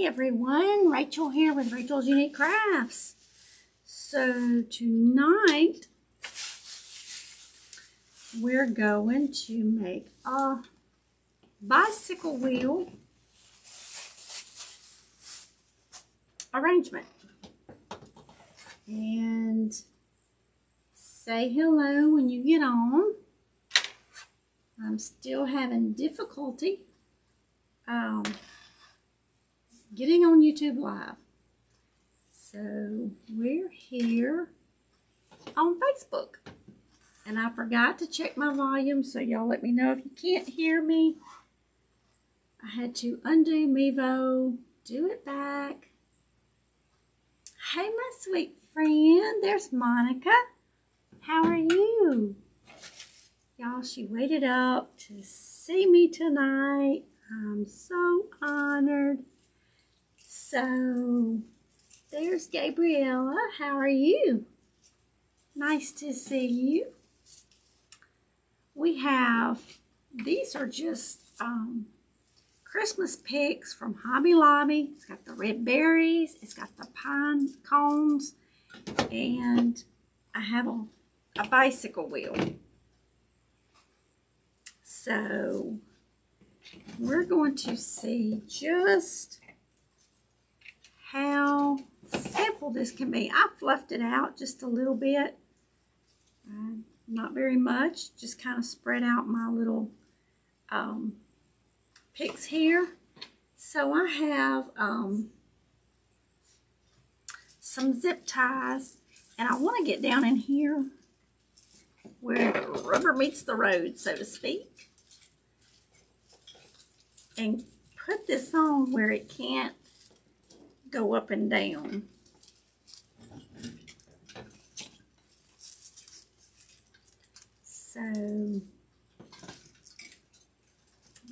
Hey everyone, Rachel here with Rachel's Unique Crafts. So tonight we're going to make a bicycle wheel arrangement. And say hello when you get on. I'm still having difficulty getting on YouTube Live. So we're here on Facebook. And I forgot to check my volume, so y'all let me know if you can't hear me. I had to undo Mevo, do it back. Hey, my sweet friend, there's Monica. How are you? Y'all, she waited up to see me tonight. I'm so honored. So, there's Gabriella. How are you? Nice to see you. We have, these are just Christmas picks from Hobby Lobby. It's got the red berries. It's got the pine cones. And I have a bicycle wheel. So, we're going to see just how simple this can be. I fluffed it out just a little bit. Not very much. Just kind of spread out my little picks here. So I have some zip ties. And I want to get down in here where the rubber meets the road, so to speak. And put this on where it can't go up and down. So,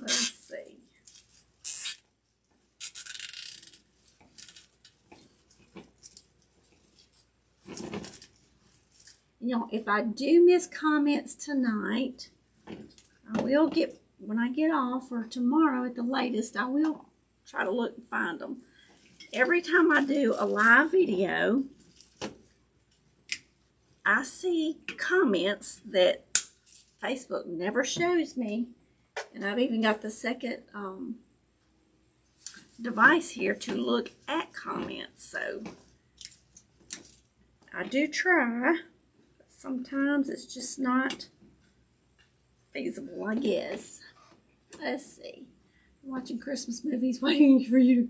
let's see. You know, if I do miss comments tonight, I will get, when I get off, or tomorrow at the latest, I will try to look and find them. Every time I do a live video, I see comments that Facebook never shows me. And I've even got the second device here to look at comments. So I do try. But sometimes it's just not feasible, I guess. Let's see. I'm watching Christmas movies, waiting for you to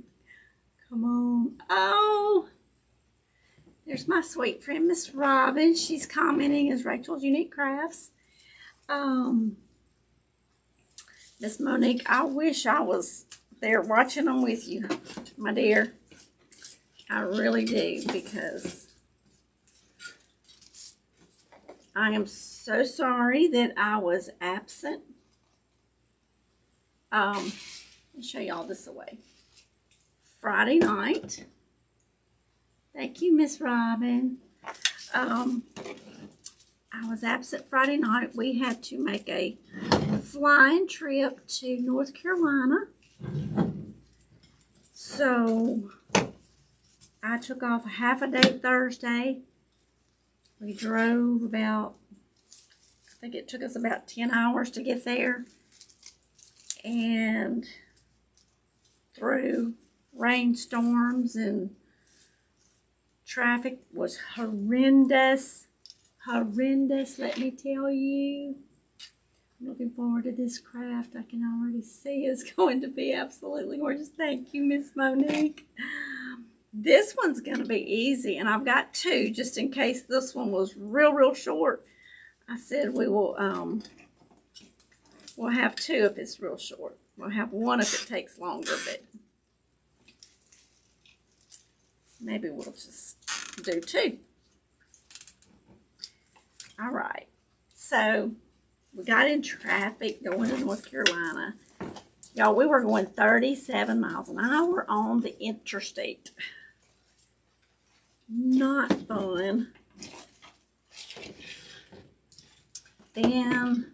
come on. Oh, there's my sweet friend, Miss Robin. She's commenting as Rachel's Unique Crafts. Miss Monique, I wish I was there watching them with you, my dear. I really do, because I am so sorry that I was absent. Let me show y'all this away. Friday night. Thank you, Miss Robin. I was absent Friday night. We had to make a flying trip to North Carolina. So, I took off a half a day Thursday. We drove about, I think it took us about 10 hours to get there. And through rainstorms, and traffic was horrendous. Horrendous, let me tell you. I'm looking forward to this craft. I can already see it's going to be absolutely gorgeous. Thank you, Miss Monique. This one's going to be easy, and I've got two just in case this one was real short. I said we will we'll have two if it's real short. We'll have one if it takes longer, but maybe we'll just do two. All right, so we got in traffic going to North Carolina. Y'all, we were going 37 miles an hour on the interstate. Not fun. Then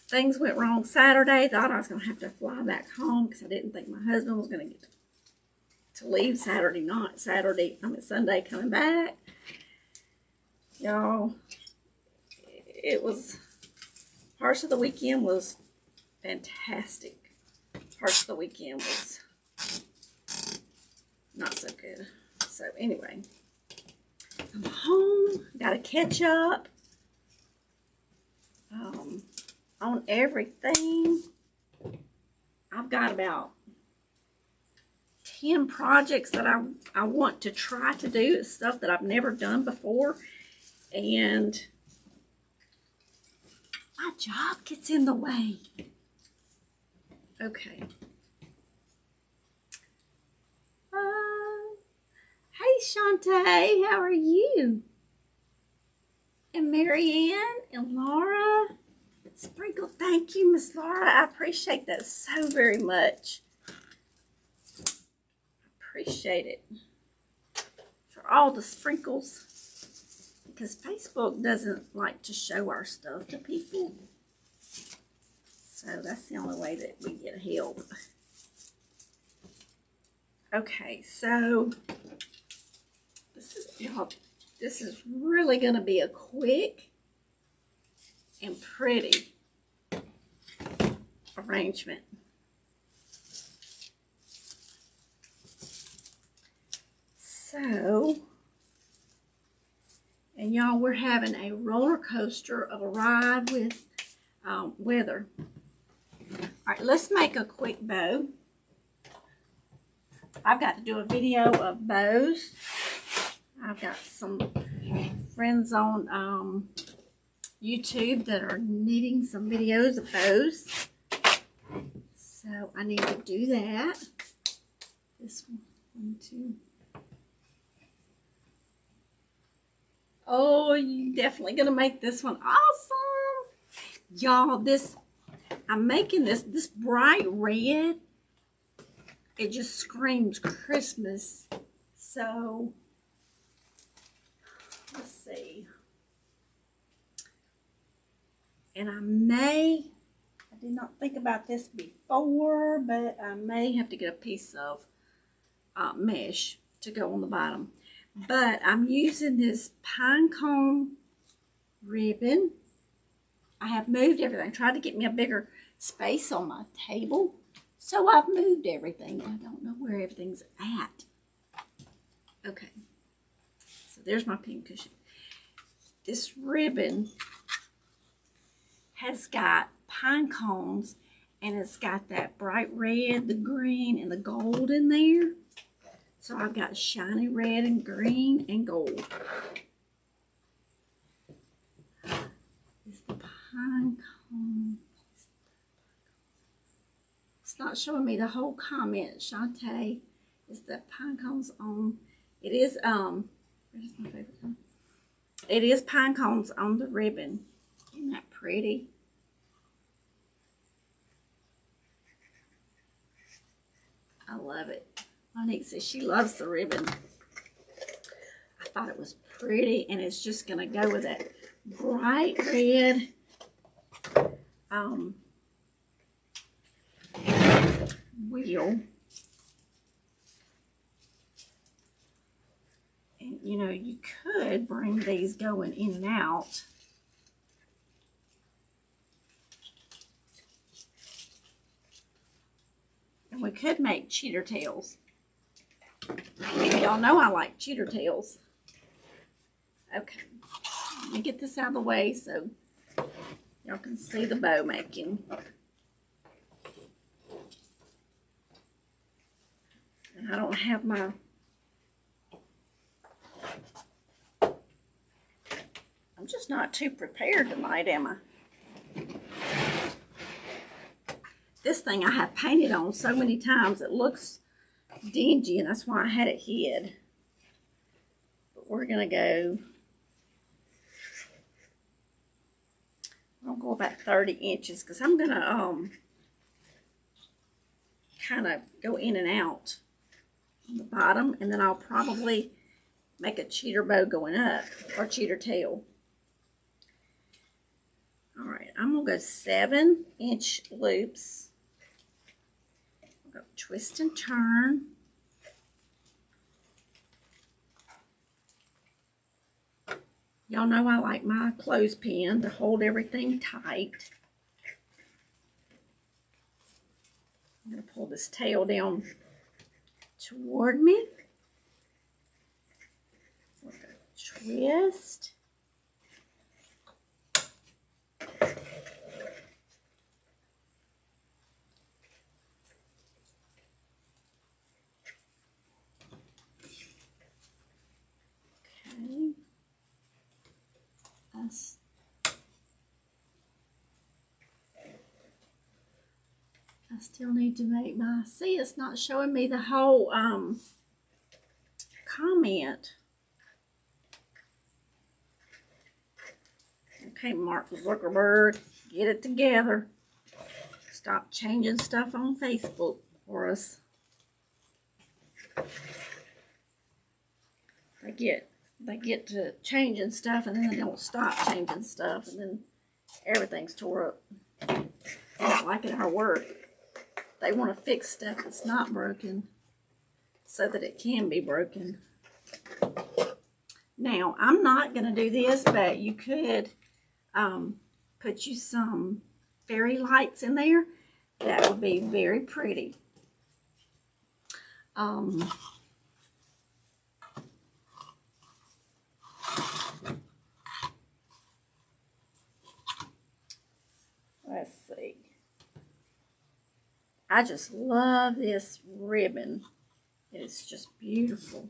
things went wrong Saturday. Thought I was going to have to fly back home because I didn't think my husband was going to get to leave Sunday coming back. Y'all, it was, parts of the weekend was fantastic. Parts of the weekend was not so good. So anyway, I'm home, gotta catch up on everything. I've got about 10 projects that I want to try to do. It's stuff that I've never done before, and my job gets in the way. Okay. Hey Shantae, how are you? And Marianne and Laura. Sprinkle, thank you, Miss Laura. I appreciate that so very much. Appreciate it for all the sprinkles, because Facebook doesn't like to show our stuff to people, so that's the only way that we get help. Okay, so this is really going to be a quick and pretty arrangement. So, and y'all, we're having a roller coaster of a ride with weather. All right, let's make a quick bow. I've got to do a video of bows. I've got some friends on YouTube that are needing some videos of bows. So I need to do that. This one, 2. Oh, you're definitely going to make this one awesome. Y'all, I'm making this bright red. It just screams Christmas. So, let's see. And I did not think about this before, but I may have to get a piece of mesh to go on the bottom. But I'm using this pine cone ribbon. I have moved everything. Tried to get me a bigger space on my table. So I've moved everything. I don't know where everything's at. Okay. So there's my pin cushion. This ribbon has got pine cones, and it's got that bright red, the green, and the gold in there. So I've got shiny red and green and gold. It's the pine cone. It's not showing me the whole comment. Shantae, is the pine cones on? It is, where's my favorite one? It is pine cones on the ribbon. Isn't that pretty? I love it. Monique says she loves the ribbon. I thought it was pretty, and it's just going to go with that bright red wheel. And you know, you could bring these going in and out. And we could make cheater tails. Y'all know I like cheater tails. Okay, let me get this out of the way so y'all can see the bow making. And I don't have my I'm just not too prepared tonight, am I? This thing I have painted on so many times it looks dingy, and that's why I had it hid. But we're gonna go, I'll go about 30 inches because I'm gonna kind of go in and out on the bottom, and then I'll probably make a cheater bow going up or cheater tail. All right, I'm gonna going to go 7-inch loops. Go twist and turn. Y'all know I like my clothespin to hold everything tight. I'm going to pull this tail down toward me. With a twist. Okay. I still need to make my, see, it's not showing me the whole comment. Okay, Mark Zuckerberg, get it together. Stop changing stuff on Facebook for us. They get to changing stuff and then they don't stop changing stuff and then everything's tore up. I don't like it at our work. They want to fix stuff that's not broken so that it can be broken. Now, I'm not going to do this, but you could put you some fairy lights in there. That would be very pretty. Let's see. I just love this ribbon. It's just beautiful.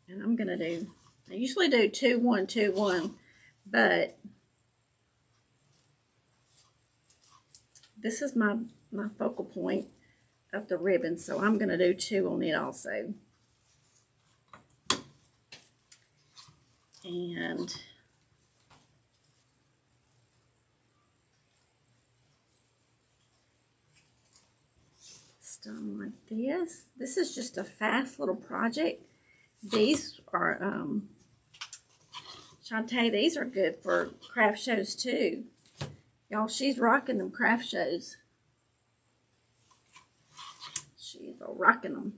And I'm going to do, I usually do 2, 1, 2, 1, but this is my focal point of the ribbon, so I'm going to do 2 on it also. And it's done like this. This is just a fast little project. These are, Shantae, these are good for craft shows too. Y'all, she's rocking them craft shows. She's rocking them.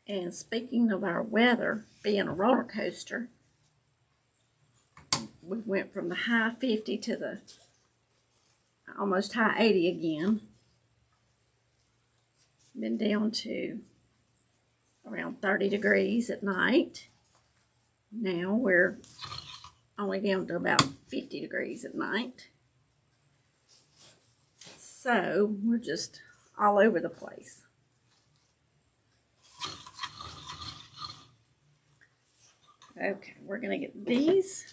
And speaking of our weather being a roller coaster, we went from the high 50 to the almost high 80 again. Been down to around 30 degrees at night. Now we're only down to about 50 degrees at night. So we're just all over the place. Okay, we're going to get these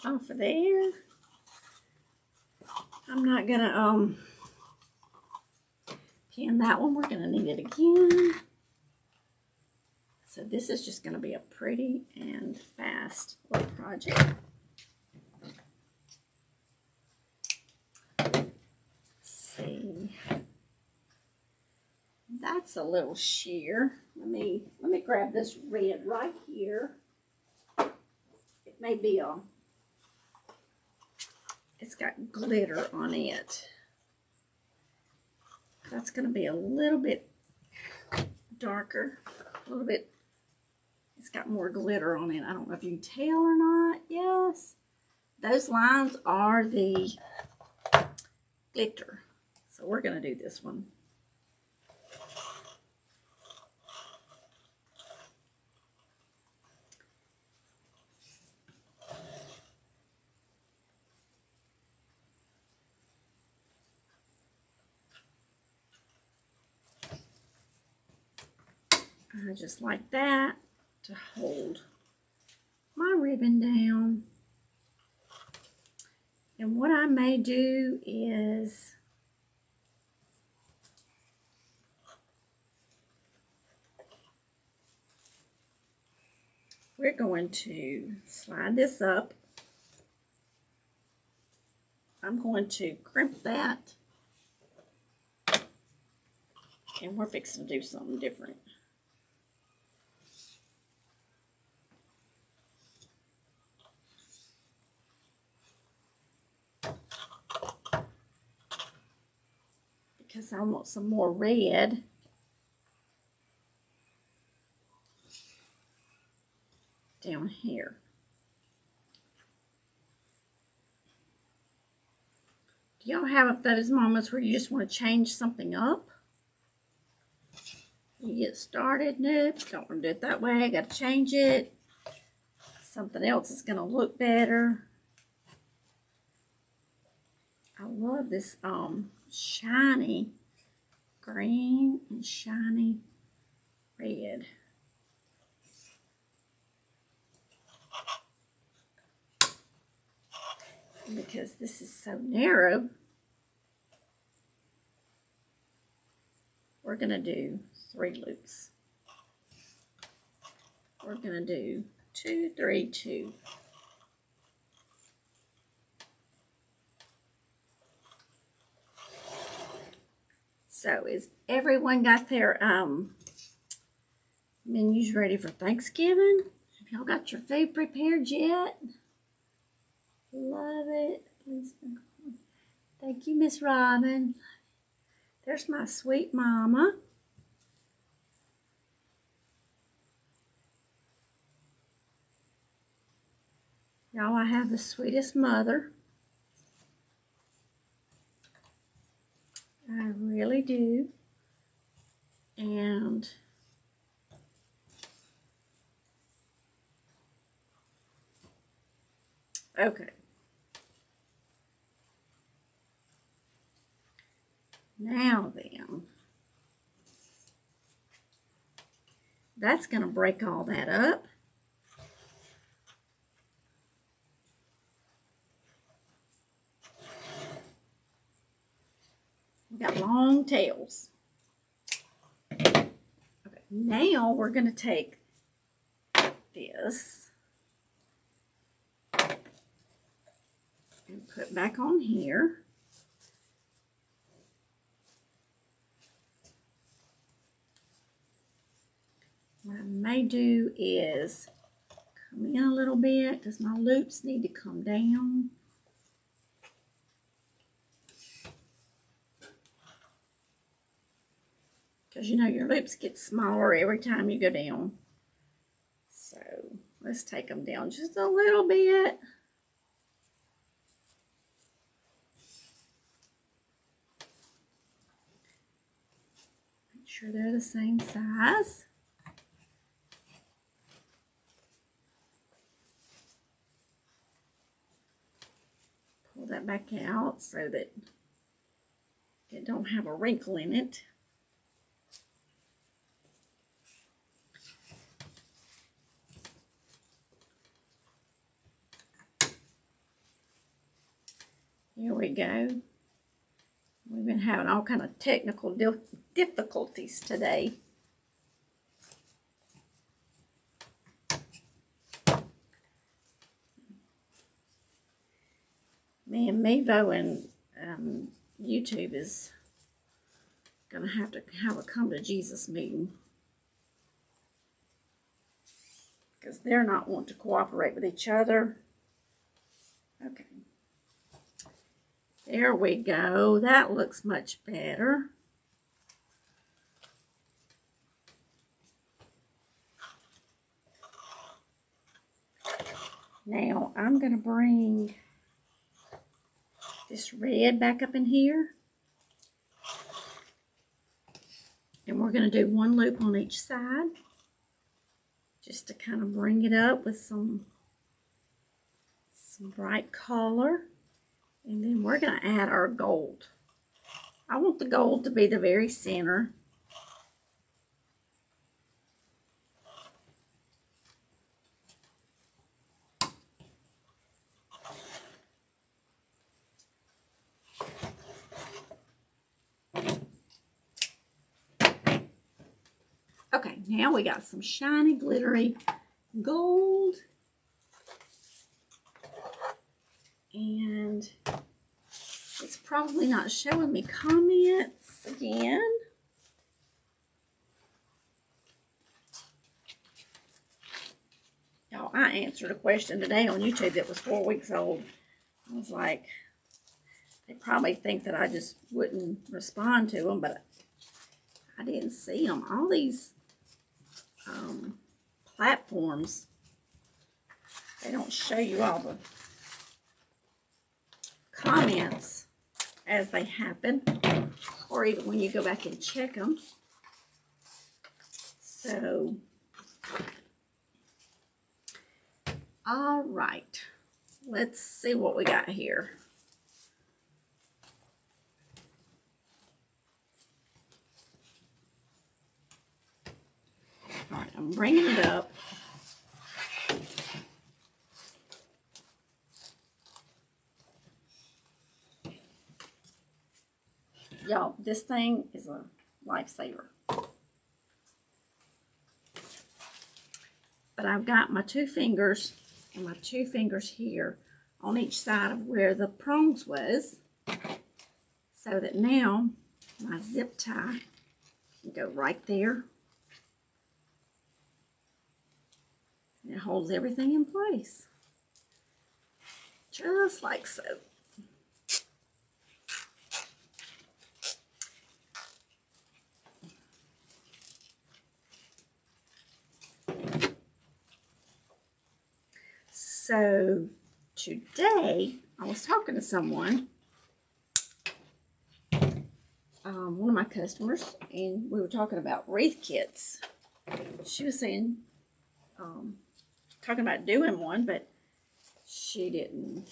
off of there. I'm not going to pin that one. We're going to need it again. So this is just going to be a pretty and fast little project. Let's see. That's a little sheer. Let me grab this red right here. It may be it's got glitter on it. That's going to be a little bit darker, a little bit. It's got more glitter on it. I don't know if you can tell or not. Yes, those lines are the glitter. So we're going to do this one. I just like that to hold my ribbon down. And what I may do is we're going to slide this up. I'm going to crimp that And we're fixing to do something different. Because I want some more red. Down here. Do y'all have those moments where you just want to change something up? You get started, nope, don't want to do it that way, I got to change it. Something else is going to look better. I love this shiny green and shiny red. Because this is so narrow, we're going to do 3 loops. We're going to do 2, 3, 2. So is everyone got their menus ready for Thanksgiving? Have y'all got your food prepared yet? Love it. Please. Thank you, Miss Robin. There's my sweet mama. Y'all, I have the sweetest mother. I really do. And okay. Now then, that's going to break all that up. We got long tails. Okay, now we're going to take this and put back on here. What I may do is come in a little bit because my loops need to come down. Because you know your loops get smaller every time you go down. So let's take them down just a little bit. Make sure they're the same size. Pull that back out so that it don't have a wrinkle in it. Here we go. We've been having all kind of technical difficulties today. Me and Mevo and YouTube is going to have a come to Jesus meeting. Because they're not wanting to cooperate with each other. Okay. There we go. That looks much better. Now I'm going to bring this red back up in here. And we're going to do 1 loop on each side. Just to kind of bring it up with some bright color. And then we're going to add our gold. I want the gold to be the very center. Okay, now we got some shiny, glittery gold. And it's probably not showing me comments again. I answered a question today on YouTube that was 4 weeks old. I was like, they probably think that I just wouldn't respond to them, but I didn't see them. All these platforms, they don't show you all the comments as they happen, or even when you go back and check them. So, all right, let's see what we got here. All right, I'm bringing it up. Y'all, this thing is a lifesaver. But I've got my 2 fingers and my 2 fingers here on each side of where the prongs was, so that now my zip tie can go right there. And it holds everything in place, just like so. So today I was talking to someone, one of my customers, and we were talking about wreath kits. She was saying, talking about doing one, but she didn't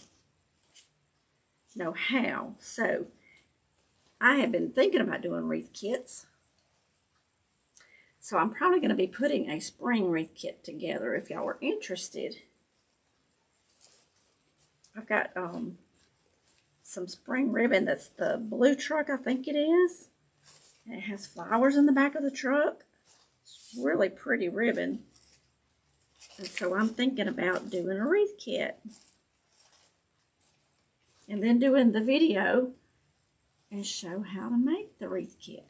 know how. So I have been thinking about doing wreath kits. So I'm probably going to be putting a spring wreath kit together if y'all are interested. I've got some spring ribbon. That's the blue truck, I think it is. And it has flowers in the back of the truck. It's really pretty ribbon. And so I'm thinking about doing a wreath kit. And then doing the video and show how to make the wreath kit.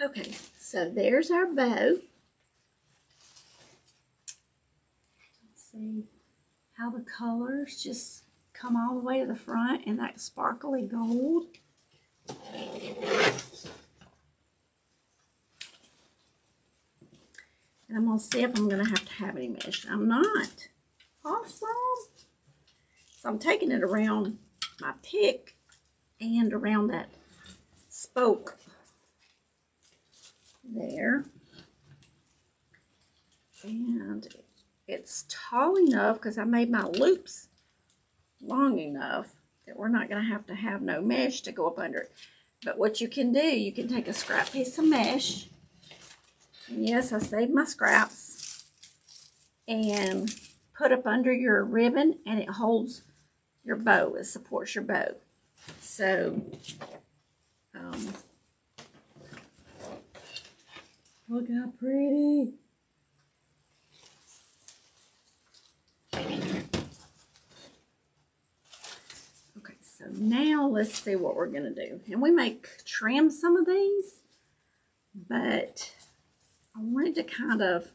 Okay, so there's our bow. Let's see how the colors just come all the way to the front in that sparkly gold. And I'm going to see if I'm going to have any mesh. I'm not. Awesome. So I'm taking it around my pick and around that spoke there. And it's tall enough because I made my loops long enough that we're not going to have no mesh to go up under it. But what you can do, you can take a scrap piece of mesh. And yes, I saved my scraps. And put up under your ribbon, and it holds your bow. It supports your bow. So, look how pretty. Okay, so now let's see what we're going to do. And we may trim some of these, but I wanted to kind of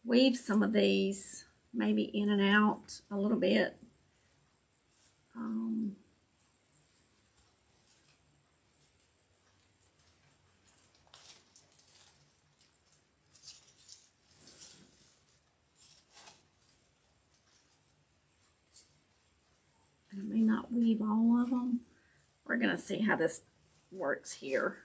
weave some of these maybe in and out a little bit. And I may not weave all of them. We're going to see how this works here.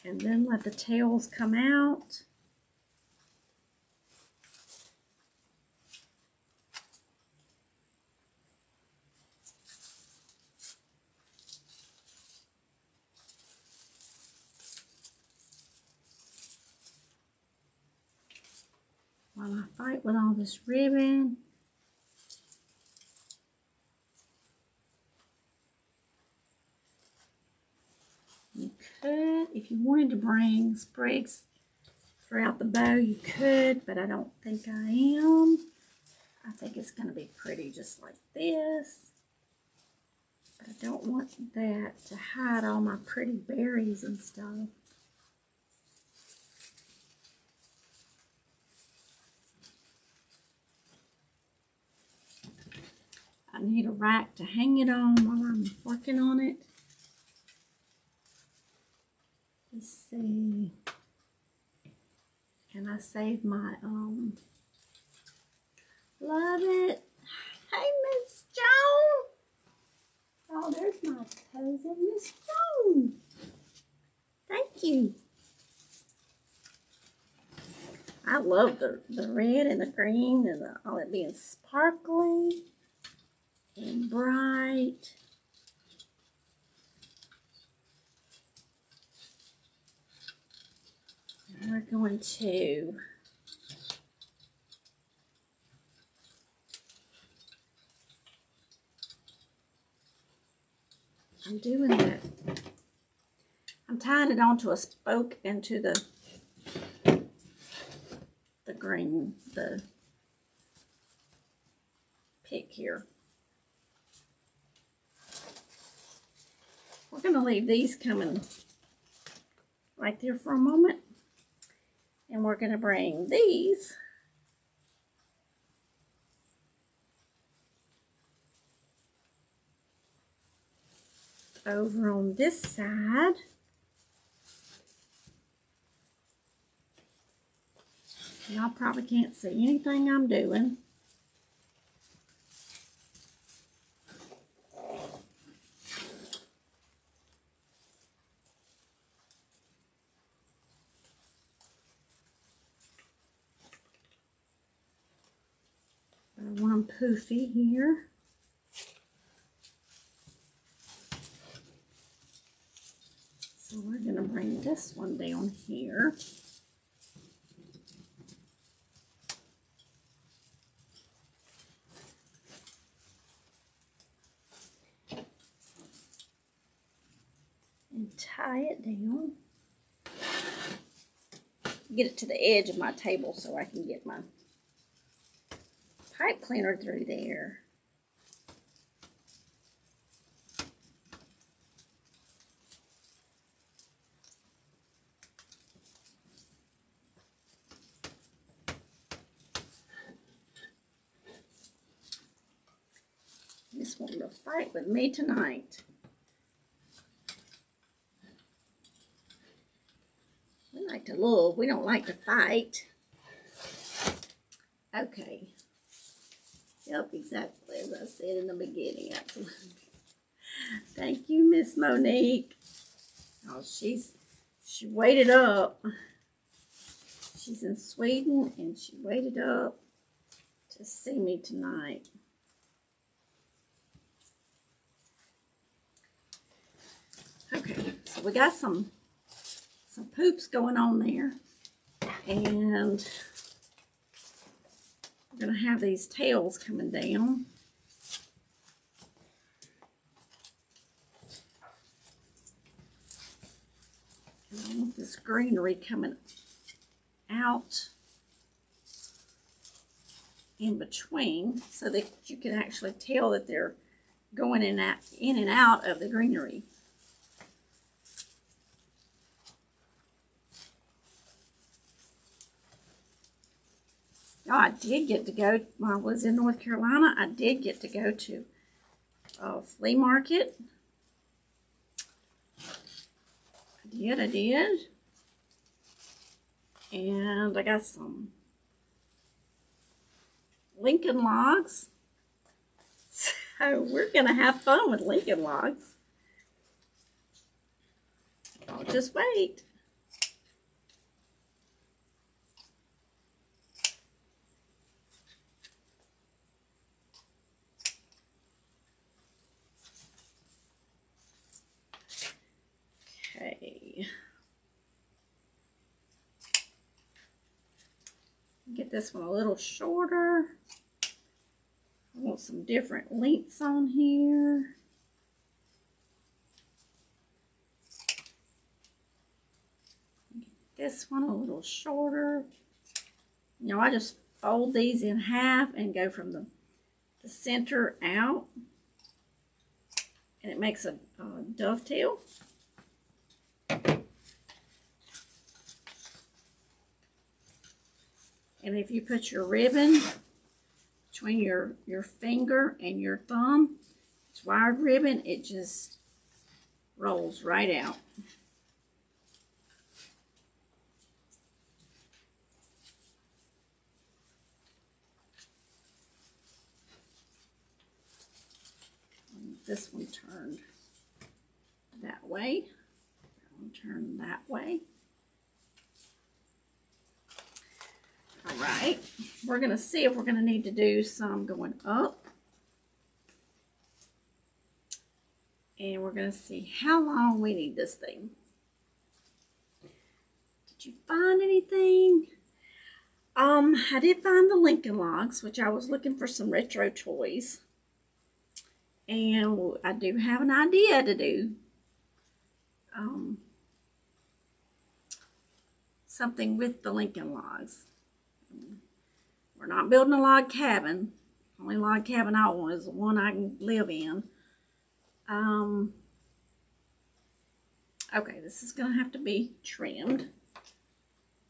And then let the tails come out. While I fight with all this ribbon, that. If you wanted to bring sprigs throughout the bow, you could, but I don't think I am. I think it's going to be pretty just like this. But I don't want that to hide all my pretty berries and stuff. I need a rack to hang it on while I'm working on it. Let's see. And I saved my, love it. Hey, Miss Joan. Oh, there's my cousin, Miss Joan. Thank you. I love the red and the green and all it being sparkly and bright. And we're going to I'm doing that. I'm tying it onto a spoke into the green, the pick here. We're going to leave these coming right there for a moment. And we're going to bring these over on this side. Y'all probably can't see anything I'm doing. I want them poofy here. So we're going to bring this one down here. And tie it down. Get it to the edge of my table so I can get my pipe cleaner through there. This one will fight with me tonight. We like to love, we don't like to fight. Okay. Yep, exactly as I said in the beginning. Absolutely. Thank you, Miss Monique. Oh, she waited up. She's in Sweden and she waited up to see me tonight. Okay, so we got some poops going on there, and we're going to have these tails coming down. And I want this greenery coming out in between so that you can actually tell that they're going in and out of the greenery. Oh, I did get to go, when I was in North Carolina, I did get to go to a flea market. I did. And I got some Lincoln logs. So we're going to have fun with Lincoln logs. Oh, just wait. Okay. Get this one a little shorter. I want some different lengths on here. this one a little shorter. You know, I just fold these in half and go from the center out. And it makes a dovetail. And if you put your ribbon between your finger and your thumb, it's wired ribbon, it just rolls right out. This one turned that way. That one turned that way. All right, we're going to see if we're going to need to do some going up. And we're going to see how long we need this thing. Did you find anything? I did find the Lincoln Logs, which I was looking for some retro toys. And I do have an idea to do something with the Lincoln Logs. We're not building a log cabin. The only log cabin I want is the one I can live in. Okay, this is going to have to be trimmed.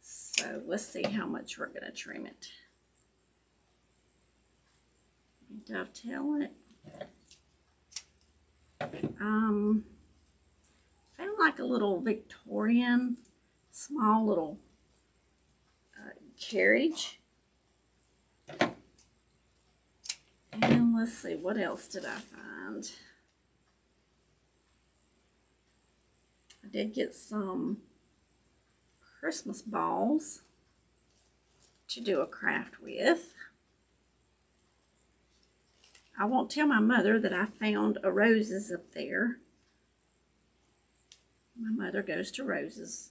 So let's see how much we're going to trim it. Dovetail it. Found like a little Victorian, small little carriage. And let's see, what else did I find? I did get some Christmas balls to do a craft with. I won't tell my mother that I found a Roses up there. My mother goes to Roses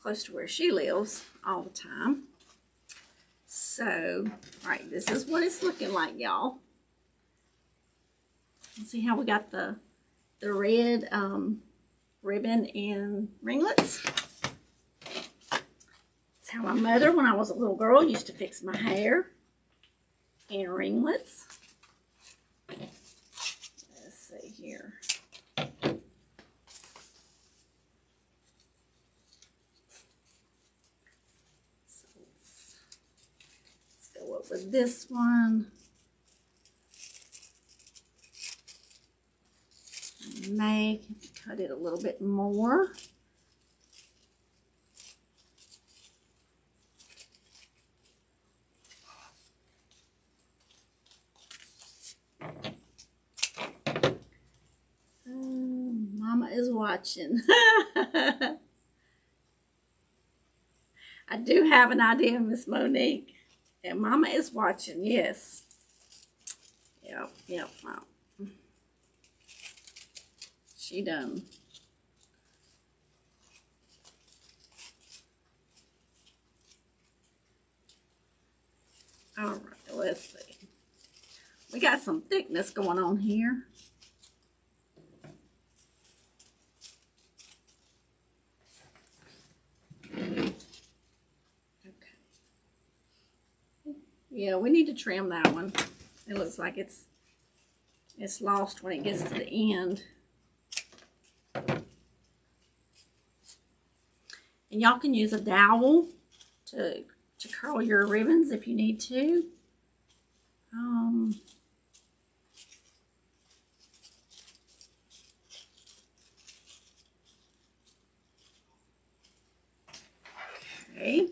close to where she lives all the time. So, all right, this is what it's looking like, y'all. See how we got the red ribbon and ringlets? That's how my mother, when I was a little girl, used to fix my hair and ringlets. Let's see here. So let's go up with this one. I may cut it a little bit more. Mama is watching. I do have an idea, Miss Monique. And Mama is watching, yes. Yep. Wow. She done. All right, let's see. We got some thickness going on here. Yeah, we need to trim that one. It looks like it's lost when it gets to the end. And y'all can use a dowel to curl your ribbons if you need to. Okay.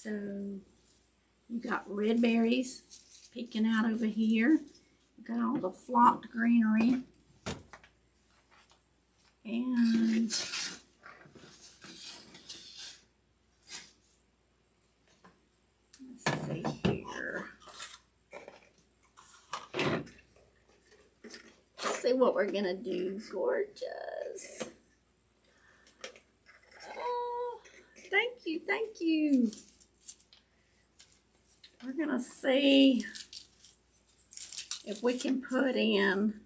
So you got red berries peeking out over here. You got all the flocked greenery. And let's see here. Let's see what we're gonna do. Gorgeous. Oh, thank you. We're gonna see if we can put in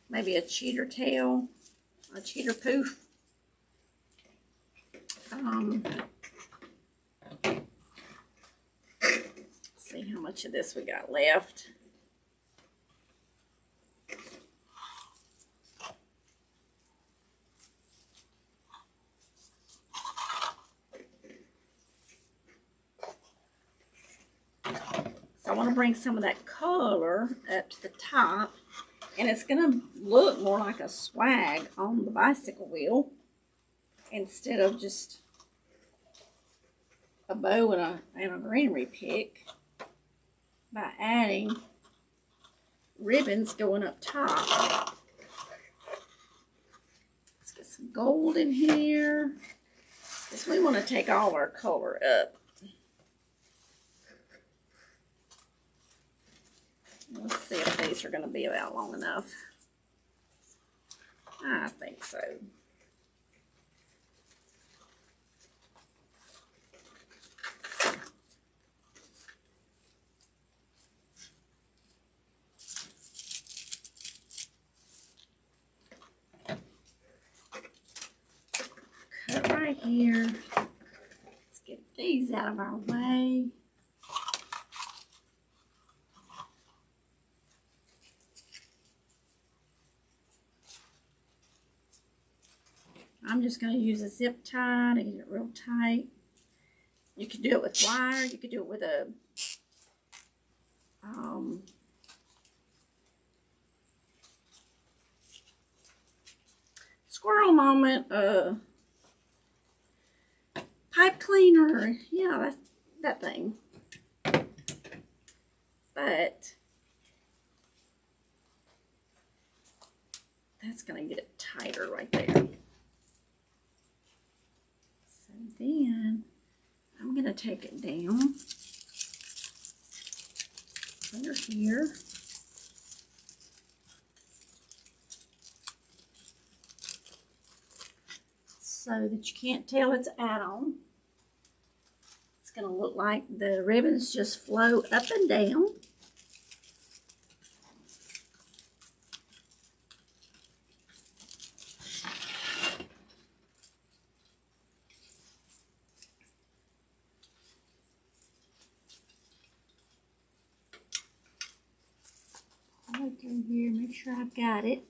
maybe a cheater tail, a cheater poof. See how much of this we got left. So I want to bring some of that color up to the top, and it's going to look more like a swag on the bicycle wheel instead of just a bow and a greenery pick by adding ribbons going up top. Let's get some gold in here because we want to take all our color up. Let's see if these are going to be about long enough. I think so. Cut right here. Let's get these out of our way. I'm just going to use a zip tie to get it real tight. You could do it with wire. You could do it with a squirrel moment pipe cleaner. Yeah, that's that thing. But that's going to get it tighter right there. So then I'm going to take it down under here. So that you can't tell it's add-on. It's going to look like the ribbons just flow up and down. Right through here, make sure I've got it.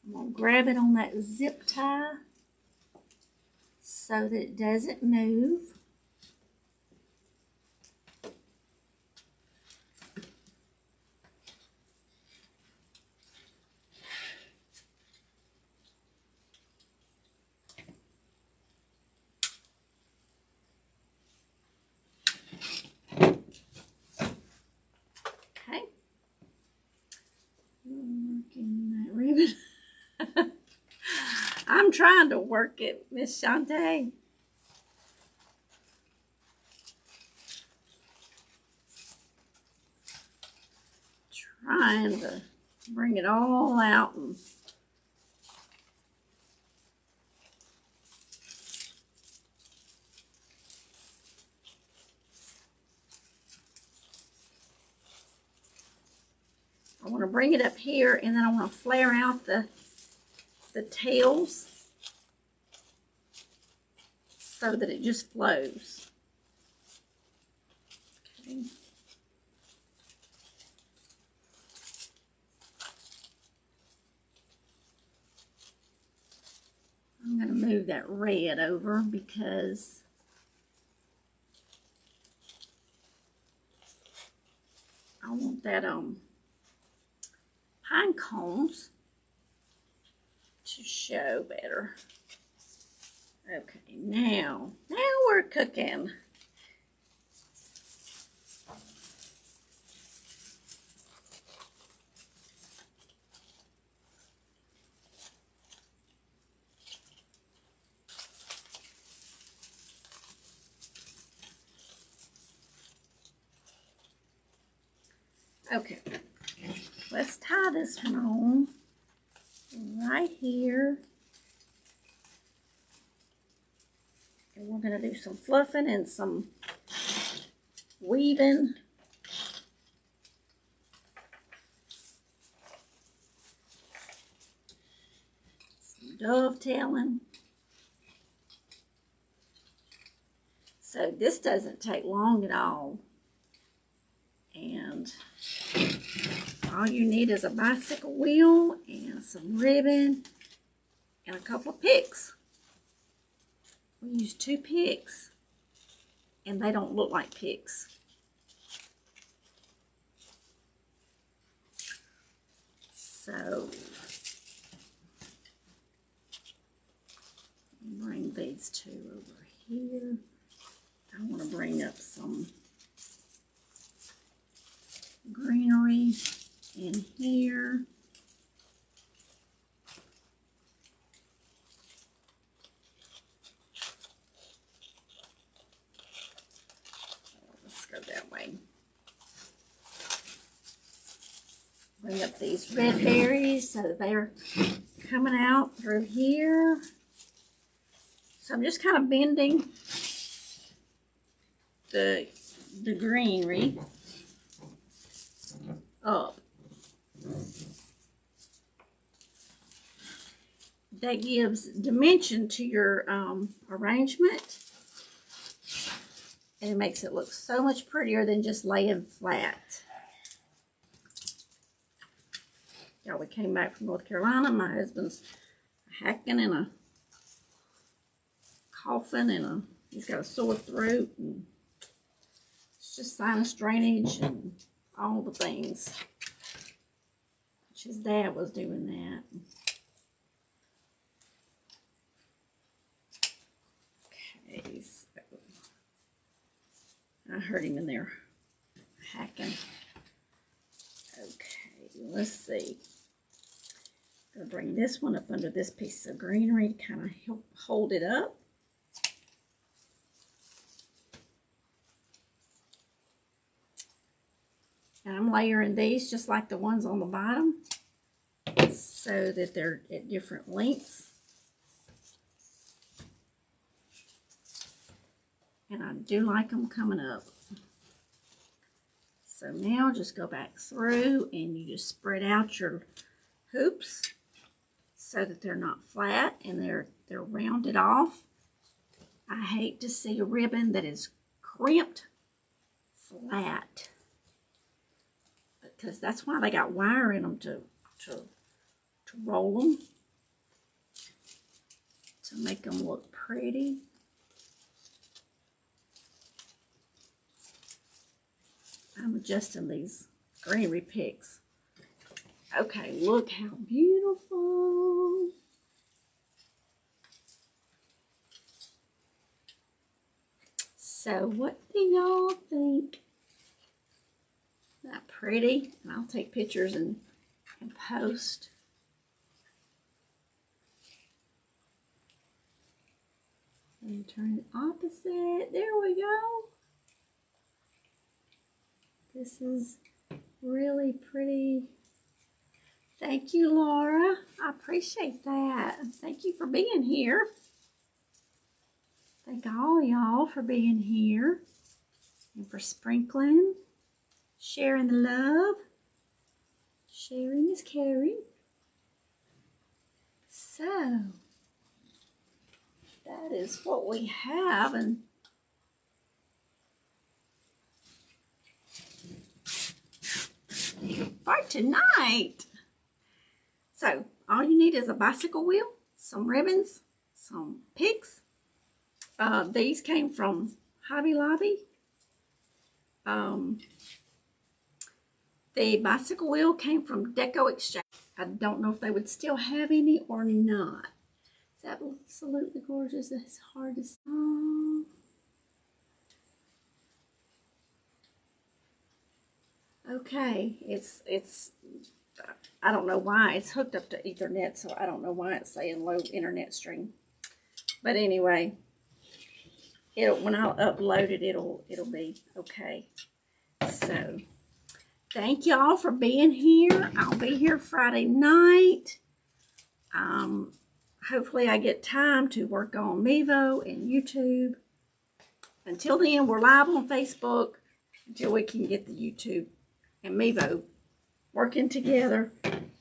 I'm going to grab it on that zip tie so that it doesn't move. Okay. Working that ribbon. I'm trying to work it, Miss Shantae. Trying to bring it all out and I want to bring it up here, and then I want to flare out the tails so that it just flows. Okay. I'm going to move that red over because I want that pine cones to show better. Okay, now we're cooking. Okay, let's tie this one on right here. And we're going to do some fluffing and some weaving. dovetailing. So this doesn't take long at all. And all you need is a bicycle wheel and some ribbon and a couple of picks. We use 2 picks, and they don't look like picks. So bring these 2 over here. I want to bring up some greenery in here. Let's go that way. Bring up these red berries so that they're coming out through here. So I'm just kind of bending the greenery up. That gives dimension to your arrangement, and it makes it look so much prettier than just laying flat. Yeah, we came back from North Carolina. My husband's hacking and a coughing and he's got a sore throat, and it's just sinus drainage and all the things. His dad was doing that. Okay, so I heard him in there hacking. Okay, let's see. I'm gonna bring this one up under this piece of greenery to kind of help hold it up. And I'm layering these just like the ones on the bottom so that they're at different lengths. And I do like them coming up. So now just go back through and you just spread out your hoops so that they're not flat and they're rounded off. I hate to see a ribbon that is crimped flat, because that's why they got wire in them to roll them, to make them look pretty. I'm adjusting these greenery picks. Okay, look how beautiful. So what do y'all think? Isn't that pretty? And I'll take pictures and post. And turn it opposite. There we go. This is really pretty. Thank you, Laura. I appreciate that. Thank you for being here. Thank all y'all for being here and for sprinkling, sharing the love. Sharing is caring. So that is what we have, and for tonight. So all you need is a bicycle wheel, some ribbons, some picks. These came from Hobby Lobby. The bicycle wheel came from Decor Exchange. I don't know if they would still have any or not. It's absolutely gorgeous. It's hard to see. Okay, it's I don't know why it's hooked up to Ethernet, so I don't know why it's saying low internet stream. But anyway, when I upload it, it'll be okay. So thank y'all for being here. I'll be here Friday night. Hopefully I get time to work on Mevo and YouTube. Until then, we're live on Facebook until we can get the YouTube and Mevo working together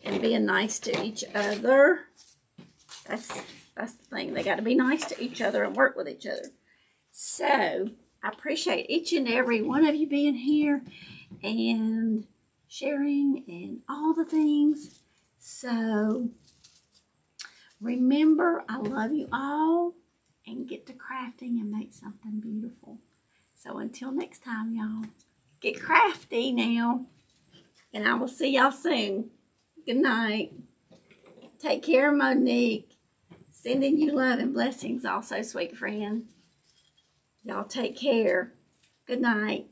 and being nice to each other. That's the thing. They got to be nice to each other and work with each other. So I appreciate each and every one of you being here and sharing and all the things. So remember, I love you all, and get to crafting and make something beautiful. So until next time, y'all, get crafty now, and I will see y'all soon. Good night. Take care, Monique. Sending you love and blessings also, sweet friend. Y'all take care. Good night.